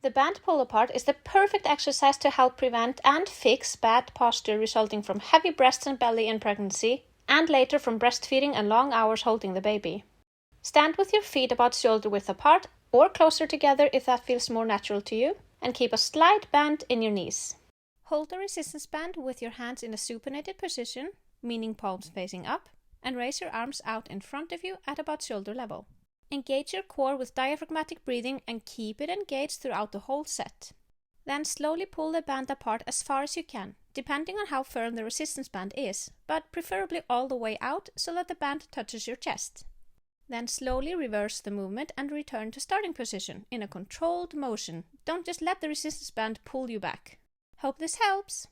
The band pull apart is the perfect exercise to help prevent and fix bad posture resulting from heavy breasts and belly in pregnancy, and later from breastfeeding and long hours holding the baby. Stand with your feet about shoulder width apart or closer together if that feels more natural to you, and keep a slight bend in your knees. Hold the resistance band with your hands in a supinated position, meaning palms facing up, and raise your arms out in front of you at about shoulder level. Engage your core with diaphragmatic breathing and keep it engaged throughout the whole set. Then slowly pull the band apart as far as you can, depending on how firm the resistance band is, but preferably all the way out so that the band touches your chest. Then slowly reverse the movement and return to starting position in a controlled motion. Don't just let the resistance band pull you back. Hope this helps!